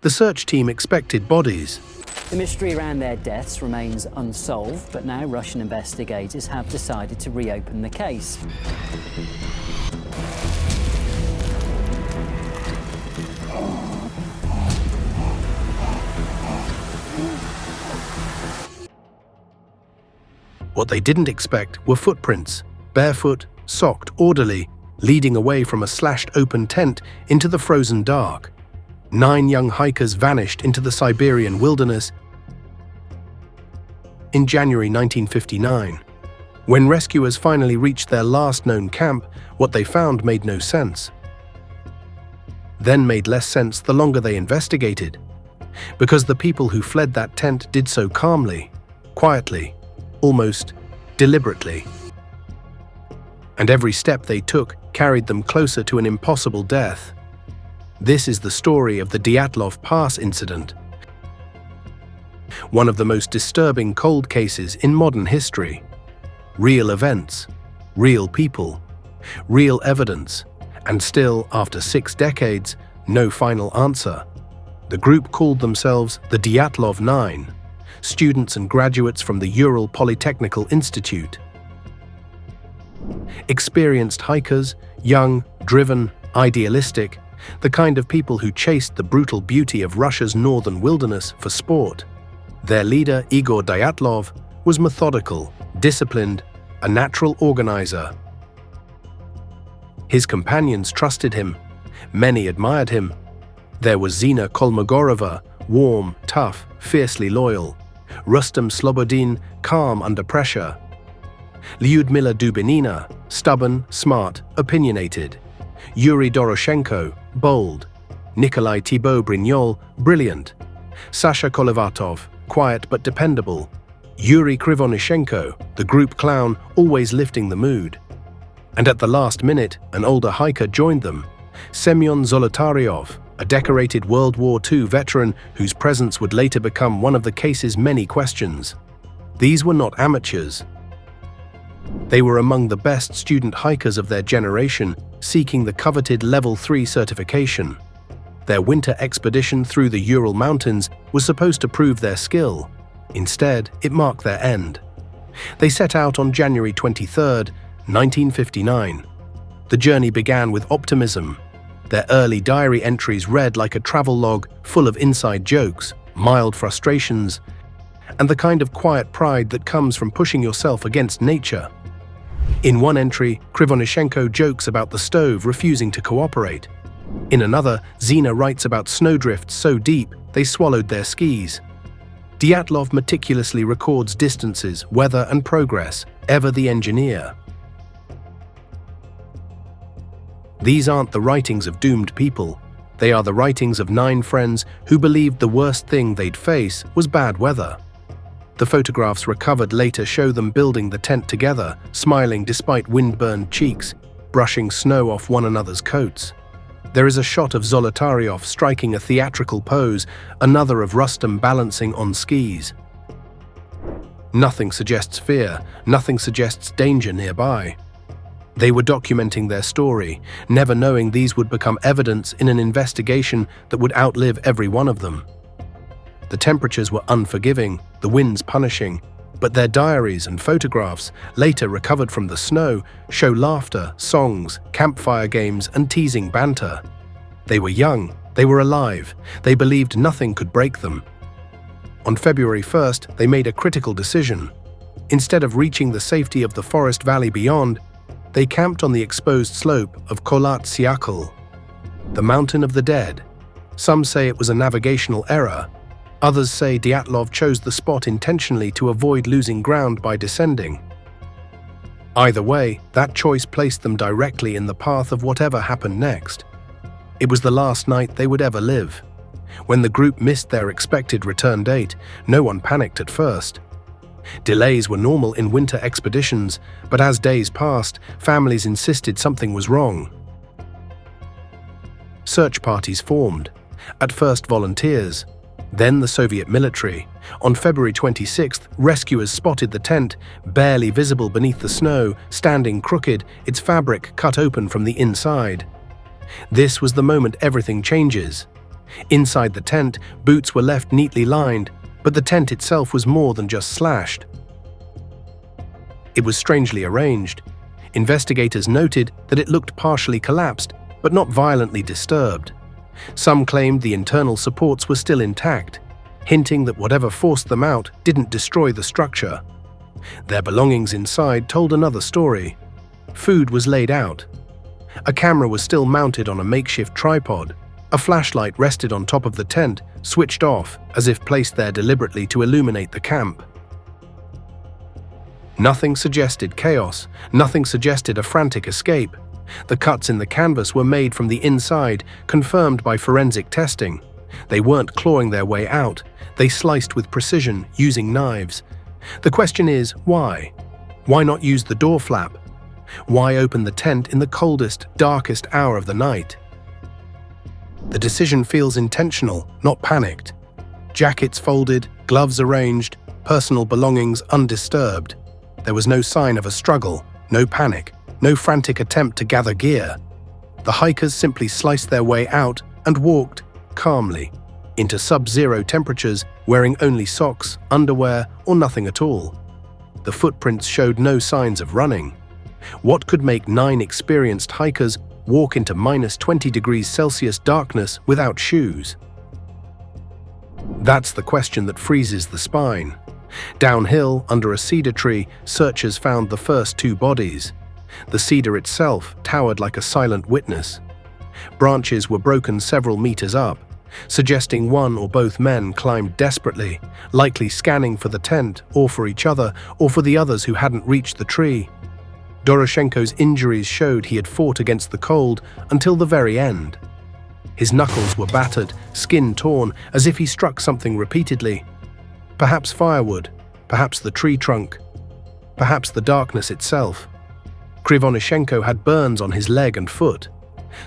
The search team expected bodies. The mystery around their deaths remains unsolved, but now Russian investigators have decided to reopen the case. What they didn't expect were footprints, barefoot, socked, orderly, leading away from a slashed-open tent into the frozen dark. 9 young hikers vanished into the Siberian wilderness in January 1959. When rescuers finally reached their last known camp, what they found made no sense. Then made less sense the longer they investigated, because the people who fled that tent did so calmly, quietly, almost deliberately. And every step they took carried them closer to an impossible death. This is the story of the Dyatlov Pass Incident, one of the most disturbing cold cases in modern history. Real events, real people, real evidence, and still, after 6 decades, no final answer. The group called themselves the Dyatlov 9, students and graduates from the Ural Polytechnical Institute. Experienced hikers, young, driven, idealistic, the kind of people who chased the brutal beauty of Russia's northern wilderness for sport. Their leader, Igor Dyatlov, was methodical, disciplined, a natural organizer. His companions trusted him. Many admired him. There was Zina Kolmogorova, warm, tough, fiercely loyal. Rustem Slobodin, calm under pressure. Lyudmila Dubinina, stubborn, smart, opinionated. Yuri Doroshenko, bold. Nikolai Thibault-Brignol, brilliant. Sasha Kolevatov, quiet but dependable. Yuri Krivonishenko, the group clown, always lifting the mood. And at the last minute, an older hiker joined them. Semyon Zolotaryov, a decorated World War II veteran whose presence would later become one of the case's many questions. These were not amateurs. They were among the best student hikers of their generation, seeking the coveted Level 3 certification. Their winter expedition through the Ural Mountains was supposed to prove their skill. Instead, it marked their end. They set out on January 23, 1959. The journey began with optimism. Their early diary entries read like a travel log full of inside jokes, mild frustrations, and the kind of quiet pride that comes from pushing yourself against nature. In one entry, Krivonishenko jokes about the stove refusing to cooperate. In another, Zina writes about snowdrifts so deep they swallowed their skis. Dyatlov meticulously records distances, weather, and progress, ever the engineer. These aren't the writings of doomed people. They are the writings of 9 friends who believed the worst thing they'd face was bad weather. The photographs recovered later show them building the tent together, smiling despite wind-burned cheeks, brushing snow off one another's coats. There is a shot of Zolotaryov striking a theatrical pose, another of Rustem balancing on skis. Nothing suggests fear, nothing suggests danger nearby. They were documenting their story, never knowing these would become evidence in an investigation that would outlive every one of them. The temperatures were unforgiving, the winds punishing, but their diaries and photographs, later recovered from the snow, show laughter, songs, campfire games, and teasing banter. They were young, they were alive, they believed nothing could break them. On February 1st, they made a critical decision. Instead of reaching the safety of the forest valley beyond, they camped on the exposed slope of Kholat Syakhl, the mountain of the dead. Some say it was a navigational error. Others say Dyatlov chose the spot intentionally to avoid losing ground by descending. Either way, that choice placed them directly in the path of whatever happened next. It was the last night they would ever live. When the group missed their expected return date, no one panicked at first. Delays were normal in winter expeditions, but as days passed, families insisted something was wrong. Search parties formed. At first volunteers, then the Soviet military. On February 26th, rescuers spotted the tent, barely visible beneath the snow, standing crooked, its fabric cut open from the inside. This was the moment everything changes. Inside the tent, boots were left neatly lined, but the tent itself was more than just slashed. It was strangely arranged. Investigators noted that it looked partially collapsed, but not violently disturbed. Some claimed the internal supports were still intact, hinting that whatever forced them out didn't destroy the structure. Their belongings inside told another story. Food was laid out. A camera was still mounted on a makeshift tripod. A flashlight rested on top of the tent, switched off, as if placed there deliberately to illuminate the camp. Nothing suggested chaos, nothing suggested a frantic escape. The cuts in the canvas were made from the inside, confirmed by forensic testing. They weren't clawing their way out, they sliced with precision, using knives. The question is, why? Why not use the door flap? Why open the tent in the coldest, darkest hour of the night? The decision feels intentional, not panicked. Jackets folded, gloves arranged, personal belongings undisturbed. There was no sign of a struggle, no panic, no frantic attempt to gather gear. The hikers simply sliced their way out and walked, calmly, into sub-zero temperatures, wearing only socks, underwear, or nothing at all. The footprints showed no signs of running. What could make 9 experienced hikers walk into -20 degrees Celsius darkness without shoes? That's the question that freezes the spine. Downhill, under a cedar tree, searchers found the first 2 bodies. The cedar itself towered like a silent witness. Branches were broken several meters up, suggesting one or both men climbed desperately, likely scanning for the tent, or for each other, or for the others who hadn't reached the tree. Doroshenko's injuries showed he had fought against the cold until the very end. His knuckles were battered, skin torn, as if he struck something repeatedly. Perhaps firewood, perhaps the tree trunk, perhaps the darkness itself. Krivonishenko had burns on his leg and foot.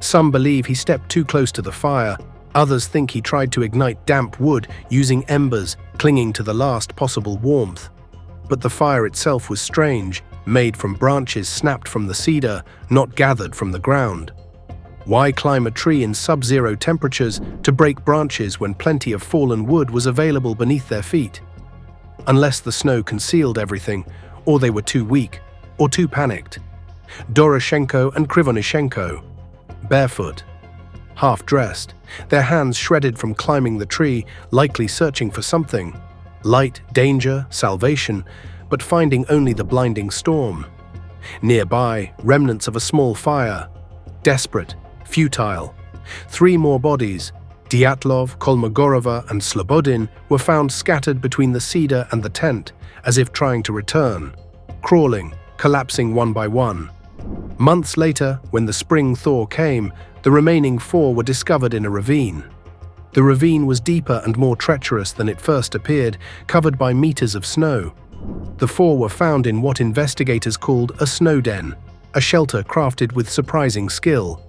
Some believe he stepped too close to the fire, others think he tried to ignite damp wood using embers, clinging to the last possible warmth. But the fire itself was strange, made from branches snapped from the cedar, not gathered from the ground. Why climb a tree in sub-zero temperatures to break branches when plenty of fallen wood was available beneath their feet? Unless the snow concealed everything, or they were too weak, or too panicked. Doroshenko and Krivonishenko, barefoot, half-dressed, their hands shredded from climbing the tree, likely searching for something. Light, danger, salvation, but finding only the blinding storm. Nearby, remnants of a small fire. Desperate, futile. 3 more bodies, Dyatlov, Kolmogorova, and Slobodin, were found scattered between the cedar and the tent, as if trying to return, crawling, collapsing one by one. Months later, when the spring thaw came, the remaining 4 were discovered in a ravine. The ravine was deeper and more treacherous than it first appeared, covered by meters of snow. The 4 were found in what investigators called a snow den, a shelter crafted with surprising skill.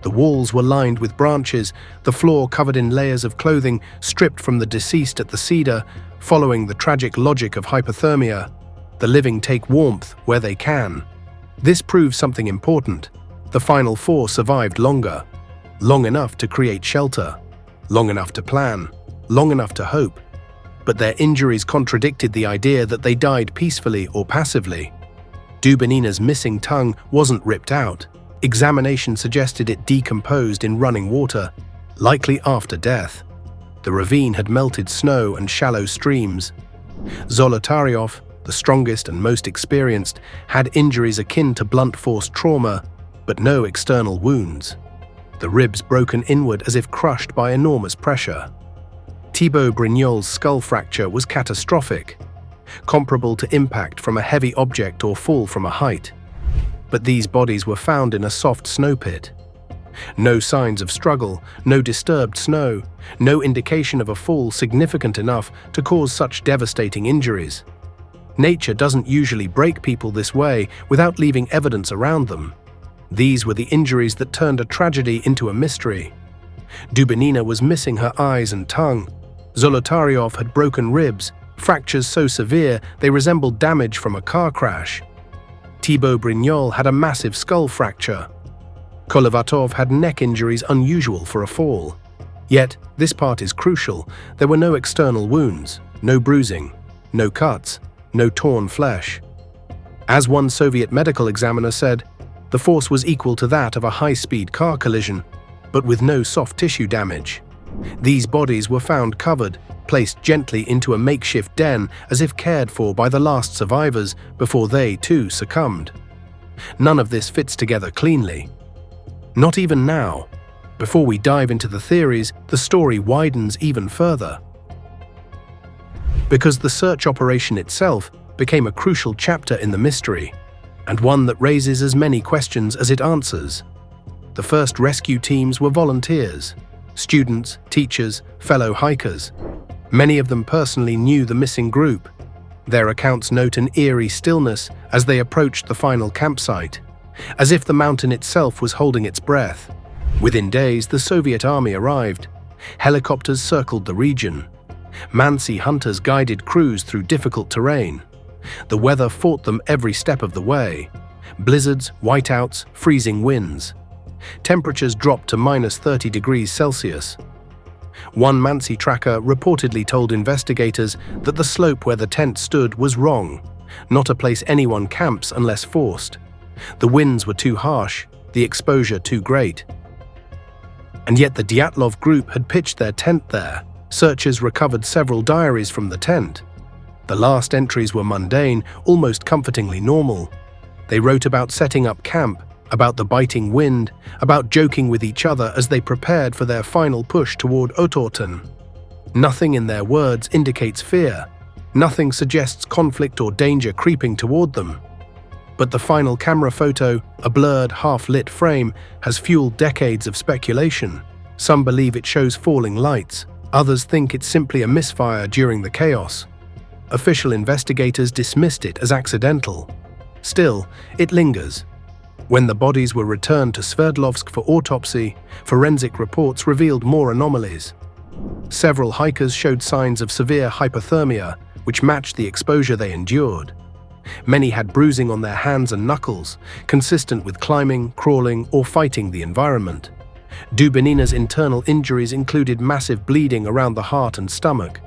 The walls were lined with branches, the floor covered in layers of clothing stripped from the deceased at the cedar, following the tragic logic of hypothermia. The living take warmth where they can. This proves something important. The final 4 survived longer. Long enough to create shelter. Long enough to plan. Long enough to hope. But their injuries contradicted the idea that they died peacefully or passively. Dubinina's missing tongue wasn't ripped out. Examination suggested it decomposed in running water, likely after death. The ravine had melted snow and shallow streams. Zolotaryov, the strongest and most experienced, had injuries akin to blunt force trauma, but no external wounds. The ribs broken inward as if crushed by enormous pressure. Thibaut Brignol's skull fracture was catastrophic, comparable to impact from a heavy object or fall from a height. But these bodies were found in a soft snow pit. No signs of struggle, no disturbed snow, no indication of a fall significant enough to cause such devastating injuries. Nature doesn't usually break people this way without leaving evidence around them. These were the injuries that turned a tragedy into a mystery. Dubinina was missing her eyes and tongue. Zolotaryov had broken ribs, fractures so severe they resembled damage from a car crash. Thibaut Brignol had a massive skull fracture. Kolovatov had neck injuries unusual for a fall. Yet, this part is crucial. There were no external wounds, no bruising, no cuts, no torn flesh. As one Soviet medical examiner said, the force was equal to that of a high-speed car collision, but with no soft tissue damage. These bodies were found covered, placed gently into a makeshift den as if cared for by the last survivors before they, too, succumbed. None of this fits together cleanly. Not even now. Before we dive into the theories, the story widens even further. Because the search operation itself became a crucial chapter in the mystery, and one that raises as many questions as it answers. The first rescue teams were volunteers, students, teachers, fellow hikers. Many of them personally knew the missing group. Their accounts note an eerie stillness as they approached the final campsite, as if the mountain itself was holding its breath. Within days, the Soviet army arrived. Helicopters circled the region. Mansi hunters guided crews through difficult terrain. The weather fought them every step of the way. Blizzards, whiteouts, freezing winds. Temperatures dropped to -30 degrees Celsius. One Mansi tracker reportedly told investigators that the slope where the tent stood was wrong, not a place anyone camps unless forced. The winds were too harsh, the exposure too great. And yet the Dyatlov group had pitched their tent there. Searchers recovered several diaries from the tent. The last entries were mundane, almost comfortingly normal. They wrote about setting up camp, about the biting wind, about joking with each other as they prepared for their final push toward Otorten. Nothing in their words indicates fear. Nothing suggests conflict or danger creeping toward them. But the final camera photo, a blurred, half-lit frame, has fueled decades of speculation. Some believe it shows falling lights. Others think it's simply a misfire during the chaos. Official investigators dismissed it as accidental. Still, it lingers. When the bodies were returned to Sverdlovsk for autopsy, forensic reports revealed more anomalies. Several hikers showed signs of severe hypothermia, which matched the exposure they endured. Many had bruising on their hands and knuckles, consistent with climbing, crawling, or fighting the environment. Dubinina's internal injuries included massive bleeding around the heart and stomach.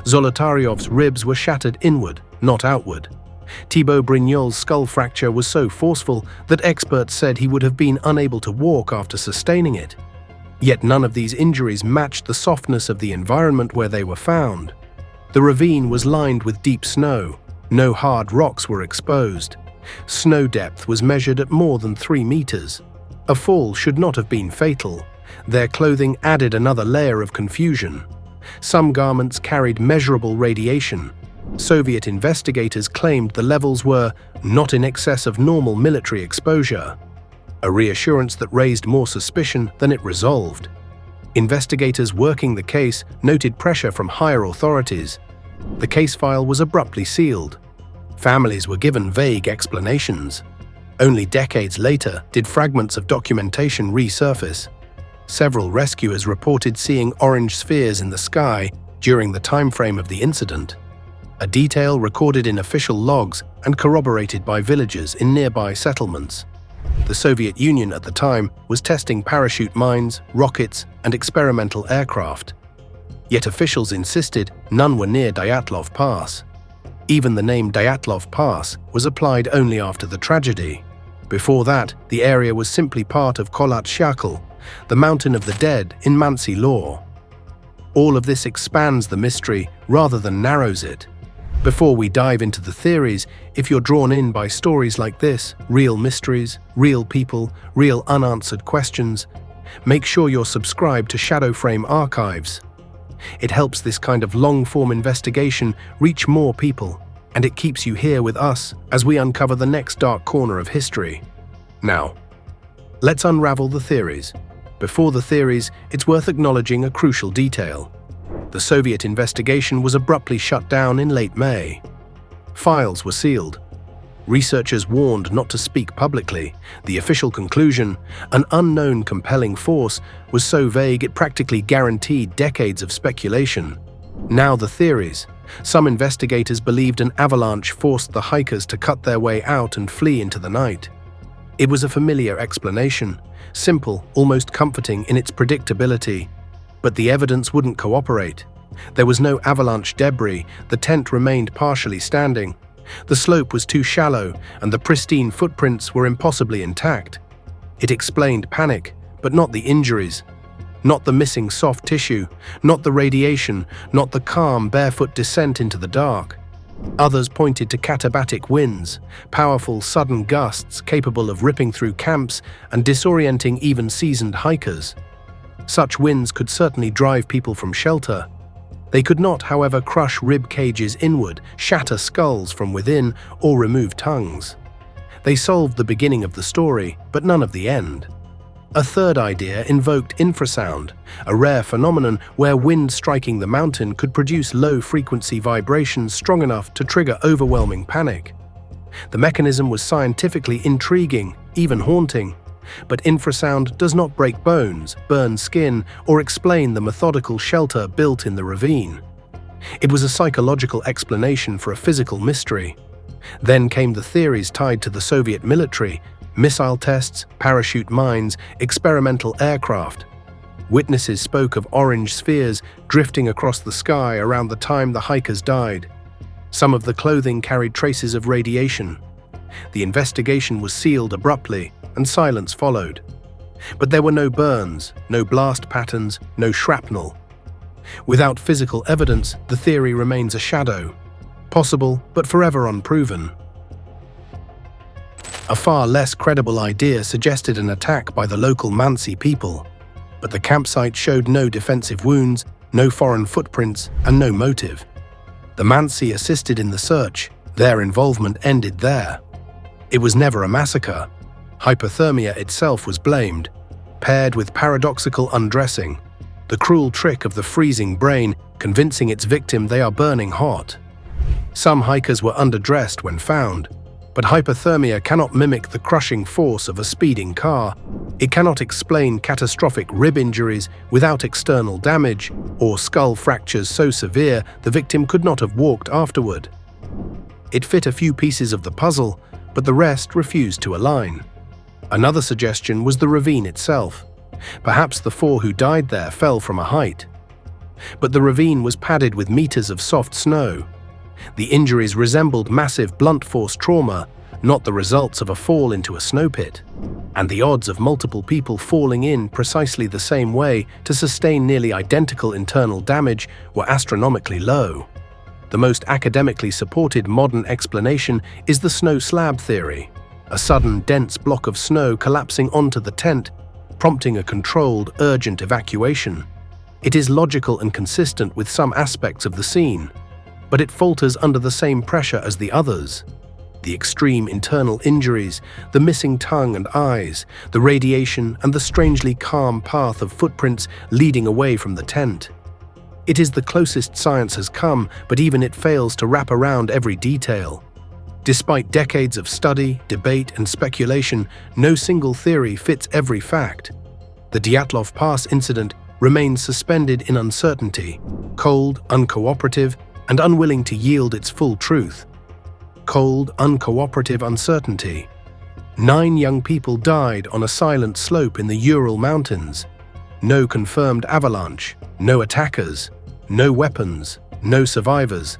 Zolotaryov's ribs were shattered inward, not outward. Thibaut Brignol's skull fracture was so forceful that experts said he would have been unable to walk after sustaining it. Yet none of these injuries matched the softness of the environment where they were found. The ravine was lined with deep snow. No hard rocks were exposed. Snow depth was measured at more than 3 meters. A fall should not have been fatal. Their clothing added another layer of confusion. Some garments carried measurable radiation. Soviet investigators claimed the levels were not in excess of normal military exposure, a reassurance that raised more suspicion than it resolved. Investigators working the case noted pressure from higher authorities. The case file was abruptly sealed. Families were given vague explanations. Only decades later did fragments of documentation resurface. Several rescuers reported seeing orange spheres in the sky during the time frame of the incident, a detail recorded in official logs and corroborated by villagers in nearby settlements. The Soviet Union at the time was testing parachute mines, rockets, and experimental aircraft. Yet officials insisted none were near Dyatlov Pass. Even the name Dyatlov Pass was applied only after the tragedy. Before that, the area was simply part of Kholat Syakhl, the Mountain of the Dead in Mansi lore. All of this expands the mystery rather than narrows it. Before we dive into the theories, if you're drawn in by stories like this, real mysteries, real people, real unanswered questions, make sure you're subscribed to Shadow Frame Archives. It helps this kind of long-form investigation reach more people, and it keeps you here with us as we uncover the next dark corner of history. Now, let's unravel the theories. Before the theories, it's worth acknowledging a crucial detail. The Soviet investigation was abruptly shut down in late May. Files were sealed. Researchers warned not to speak publicly. The official conclusion, an unknown compelling force, was so vague it practically guaranteed decades of speculation. Now the theories. Some investigators believed an avalanche forced the hikers to cut their way out and flee into the night. It was a familiar explanation, simple, almost comforting in its predictability. But the evidence wouldn't cooperate. There was no avalanche debris, the tent remained partially standing. The slope was too shallow, and the pristine footprints were impossibly intact. It explained panic, but not the injuries. Not the missing soft tissue, not the radiation, not the calm, barefoot descent into the dark. Others pointed to katabatic winds, powerful, sudden gusts capable of ripping through camps and disorienting even seasoned hikers. Such winds could certainly drive people from shelter. They could not, however, crush rib cages inward, shatter skulls from within, or remove tongues. They solved the beginning of the story, but none of the end. A third idea invoked infrasound, a rare phenomenon where wind striking the mountain could produce low-frequency vibrations strong enough to trigger overwhelming panic. The mechanism was scientifically intriguing, even haunting. But infrasound does not break bones, burn skin, or explain the methodical shelter built in the ravine. It was a psychological explanation for a physical mystery. Then came the theories tied to the Soviet military: missile tests, parachute mines, experimental aircraft. Witnesses spoke of orange spheres drifting across the sky around the time the hikers died. Some of the clothing carried traces of radiation. The investigation was sealed abruptly, and silence followed. But there were no burns, no blast patterns, no shrapnel. Without physical evidence, the theory remains a shadow, possible but forever unproven. A far less credible idea suggested an attack by the local Mansi people, but the campsite showed no defensive wounds, no foreign footprints, and no motive. The Mansi assisted in the search. Their involvement ended there. It was never a massacre. Hypothermia itself was blamed, paired with paradoxical undressing, the cruel trick of the freezing brain convincing its victim they are burning hot. Some hikers were underdressed when found, but hypothermia cannot mimic the crushing force of a speeding car. It cannot explain catastrophic rib injuries without external damage, or skull fractures so severe the victim could not have walked afterward. It fit a few pieces of the puzzle, but the rest refused to align. Another suggestion was the ravine itself. Perhaps the 4 who died there fell from a height. But the ravine was padded with meters of soft snow. The injuries resembled massive blunt force trauma, not the results of a fall into a snow pit. And the odds of multiple people falling in precisely the same way to sustain nearly identical internal damage were astronomically low. The most academically supported modern explanation is the snow slab theory, a sudden dense block of snow collapsing onto the tent, prompting a controlled, urgent evacuation. It is logical and consistent with some aspects of the scene, but it falters under the same pressure as the others. The extreme internal injuries, the missing tongue and eyes, the radiation, and the strangely calm path of footprints leading away from the tent. It is the closest science has come, but even it fails to wrap around every detail. Despite decades of study, debate, and speculation, no single theory fits every fact. The Dyatlov Pass incident remains suspended in uncertainty, cold, uncooperative, and unwilling to yield its full truth. Cold, uncooperative uncertainty. 9 young people died on a silent slope in the Ural Mountains. No confirmed avalanche, no attackers, no weapons, no survivors,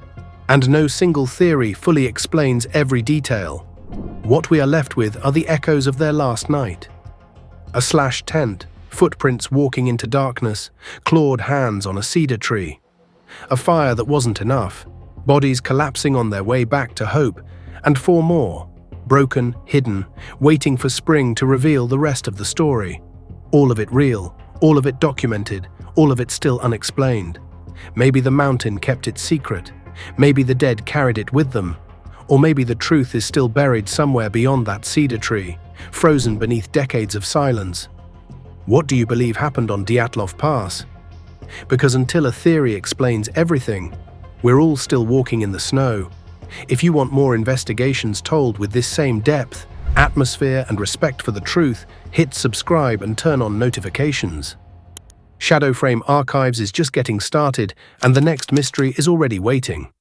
and no single theory fully explains every detail. What we are left with are the echoes of their last night. A slashed tent, footprints walking into darkness, clawed hands on a cedar tree. A fire that wasn't enough, bodies collapsing on their way back to hope, and 4 more, broken, hidden, waiting for spring to reveal the rest of the story. All of it real, all of it documented, all of it still unexplained. Maybe the mountain kept it secret. Maybe the dead carried it with them. Or maybe the truth is still buried somewhere beyond that cedar tree, frozen beneath decades of silence. What do you believe happened on Dyatlov Pass? Because until a theory explains everything, we're all still walking in the snow. If you want more investigations told with this same depth, atmosphere, and respect for the truth, hit subscribe and turn on notifications. Shadow Frame Archives is just getting started, and the next mystery is already waiting.